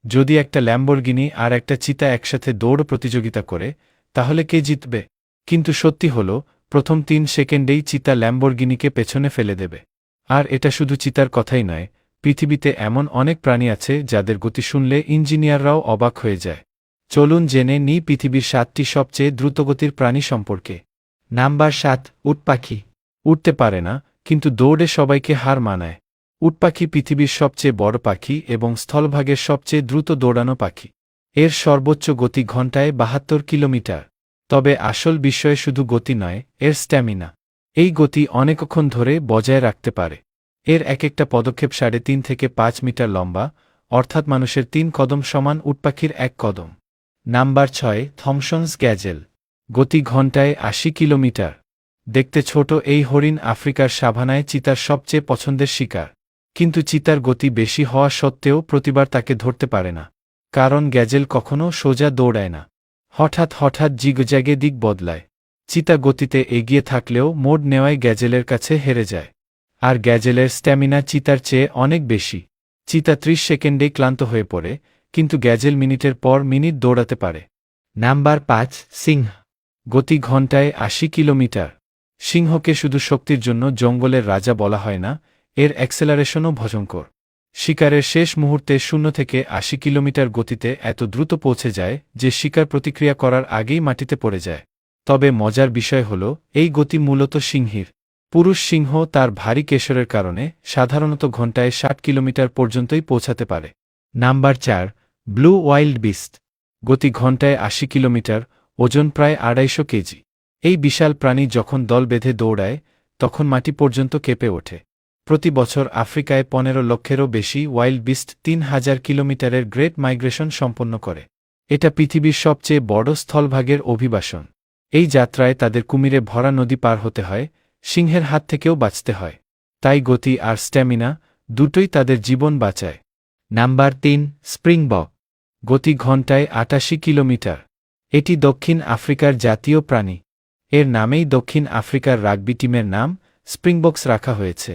যদি একটা ল্যাম্বরগিনি আর একটা চিতা একসাথে দৌড় প্রতিযোগিতা করে, তাহলে কে জিতবে? কিন্তু সত্যি হল, প্রথম ৩ সেকেন্ডেই চিতা ল্যাম্বরগিনিকে পেছনে ফেলে দেবে। আর এটা শুধু চিতার কথাই নয়, পৃথিবীতে এমন অনেক প্রাণী আছে যাদের গতি শুনলে ইঞ্জিনিয়াররাও অবাক হয়ে যায়। চলুন জেনে নিই পৃথিবীর ৭টি সবচেয়ে দ্রুতগতির প্রাণী সম্পর্কে। নাম্বার ৭, উট পাখি। উড়তে পারে না, কিন্তু দৌড়ে সবাইকে হার মানায়। উট পাখি পৃথিবীর সবচেয়ে বড় পাখি এবং স্থলভাগের সবচেয়ে দ্রুত দৌড়ানো পাখি। এর সর্বোচ্চ গতি ঘণ্টায় ৭২ কিলোমিটার। তবে আসল বিষয় শুধু গতি নয়, এর স্ট্যামিনা। এই গতি অনেকক্ষণ ধরে বজায় রাখতে পারে। এর একটা পদক্ষেপ ৩.৫ থেকে ৫ মিটার লম্বা, অর্থাৎ মানুষের ৩ কদম সমান উট পাখির ১ কদম। Number ৬, Thomson's gazelle. গতি ঘণ্টায় ৮০ কিলোমিটার। দেখতে ছোট এই হরিণ আফ্রিকার সাভানায় চিতার সবচেয়ে পছন্দের শিকার। কিন্তু চিতার গতি বেশি হওয়া সত্ত্বেও প্রতিবার তাকে ধরতে পারে না। কারণ গ্যাজেল কখনও সোজা দৌড়ায় না। হঠাৎ হঠাৎ জিগজ্যাগে দিক বদলায়। চিতা গতিতে এগিয়ে থাকলেও মোড় নেওয়ায় গ্যাজেলের কাছে হেরে যায়। আর গ্যাজেলের স্ট্যামিনা চিতার চেয়ে অনেক বেশি। চিতা ৩০ সেকেন্ডেই ক্লান্ত হয়ে পড়ে, কিন্তু গ্যাজেল মিনিটের পর মিনিট দৌড়াতে পারে। নাম্বার ৫, সিংহ। গতি ঘণ্টায় ৮০ কিলোমিটার। সিংহকে শুধু শক্তির জন্য জঙ্গলের রাজা বলা হয় না, এর অ্যাক্সেলারেশনও ভয়ঙ্কর। শিকারের শেষ মুহূর্তে ০ থেকে ৮০ কিলোমিটার গতিতে এত দ্রুত পৌঁছে যায় যে শিকার প্রতিক্রিয়া করার আগেই মাটিতে পড়ে যায়। তবে মজার বিষয় হল, এই গতি মূলত সিংহীর। পুরুষ সিংহ তার ভারী কেশরের কারণে সাধারণত ঘণ্টায় ৬০ কিলোমিটার পর্যন্তই পৌঁছাতে পারে। Number ৪, blue wild beast. গতি ঘণ্টায় ৮০ কিলোমিটার, ওজন প্রায় ২৫০ কেজি। এই বিশাল প্রাণী যখন দল বেঁধে দৌড়ায়, তখন মাটি পর্যন্ত কেঁপে ওঠে। প্রতি বছর আফ্রিকায় ১৫ লক্ষেরও বেশি ওয়াইল্ড বিস্ট ৩,০০০ কিলোমিটারের গ্রেট মাইগ্রেশন সম্পন্ন করে। এটা পৃথিবীর সবচেয়ে বড় স্থলভাগের অভিবাসন। এই যাত্রায় তাদের কুমিরে ভরা নদী পার হতে হয়, সিংহের হাত থেকেও বাঁচতে হয়। তাই গতি আর স্ট্যামিনা দুটোই তাদের জীবন বাঁচায়। Number ৩, Springbok. গতি ঘণ্টায় ৮৮ কিলোমিটার। এটি দক্ষিণ আফ্রিকার জাতীয় প্রাণী। এর নামেই দক্ষিণ আফ্রিকার রাগবি টিমের নাম স্প্রিংবকস রাখা হয়েছে।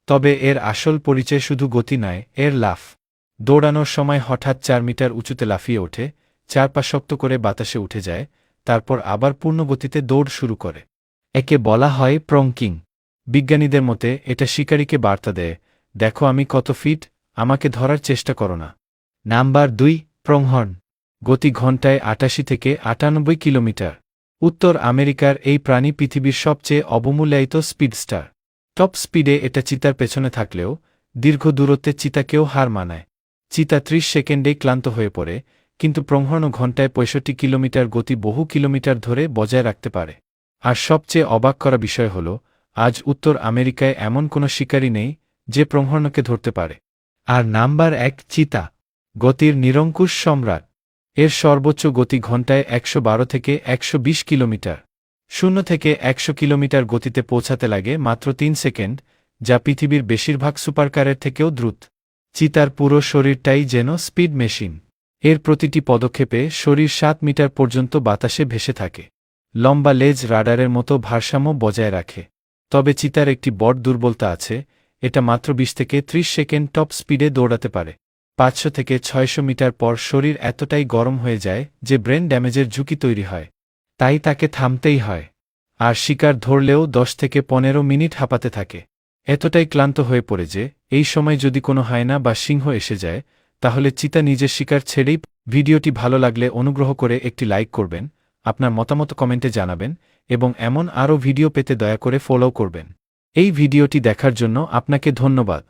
তবে এর আসল পরিচয় শুধু গতি নয়, এর লাফ। দৌড়ানোর সময় হঠাৎ ৪ মিটার উঁচুতে লাফিয়ে ওঠে, ৪ পা শক্ত করে বাতাসে উঠে যায়, তারপর আবার পূর্ণ গতিতে দৌড় শুরু করে। একে বলা হয় প্রঙ্কিং। বিজ্ঞানীদের মতে এটা শিকারীকে বার্তা দেয়, দেখো আমি কত ফিট, আমাকে ধরার চেষ্টা করো না। নাম্বার ২, প্রংহর্ন। গতি ঘণ্টায় ৮৮ থেকে ৯৮ কিলোমিটার। উত্তর আমেরিকার এই প্রাণী পৃথিবীর সবচেয়ে অবমূল্যায়িত স্পিডস্টার। টপ স্পিডে এটা চিতার পেছনে থাকলেও দীর্ঘ দূরত্বে চিতাকেও হার মানায়। চিতা ৩০ সেকেন্ডেই ক্লান্ত হয়ে পড়ে, কিন্তু প্রংহর্ন ঘণ্টায় ৬৫ কিলোমিটার গতি বহু কিলোমিটার ধরে বজায় রাখতে পারে। আর সবচেয়ে অবাক করা বিষয় হল, আজ উত্তর আমেরিকায় এমন কোনো শিকারী নেই যে প্রংহর্নকে ধরতে পারে। আর নাম্বার ১, চিতা। গতির নিরঙ্কুশ সম্রাট। এর সর্বোচ্চ গতি ঘণ্টায় ১১২ থেকে ১২০ কিলোমিটার। ০ থেকে ১০০ কিলোমিটার গতিতে পৌঁছাতে লাগে মাত্র ৩ সেকেন্ড, যা পৃথিবীর বেশিরভাগ সুপারকারের থেকেও দ্রুত। চিতার পুরো শরীরটাই যেন স্পিড মেশিন। এর প্রতিটি পদক্ষেপে শরীর ৭ মিটার পর্যন্ত বাতাসে ভেসে থাকে। লম্বা লেজ রাডারের মতো ভারসাম্য বজায় রাখে। তবে চিতার একটি বড় দুর্বলতা আছে, এটা মাত্র ২০ থেকে ৩০ সেকেন্ড টপ স্পিডে দৌড়াতে পারে। ৫০০ থেকে ৬০০ মিটার পর শরীর এতটাই গরম হয়ে যায় যে ব্রেন ড্যামেজের ঝুঁকি তৈরি হয়। তাই তাকে থামতেই হয়। আর শিকার ধরলেও ১০ থেকে ১৫ মিনিট হাঁপাতে থাকে। এতটাই ক্লান্ত হয়ে পড়ে যে এই সময় যদি কোনো হায়না বা সিংহ এসে যায়, তাহলে চিতা নিজের শিকার ছেড়েই। ভিডিওটি ভালো লাগলে অনুগ্রহ করে একটি লাইক করবেন, আপনার মতামত কমেন্টে জানাবেন এবং এমন আরও ভিডিও পেতে দয়া করে ফলো করবেন। এই ভিডিওটি দেখার জন্য আপনাকে ধন্যবাদ।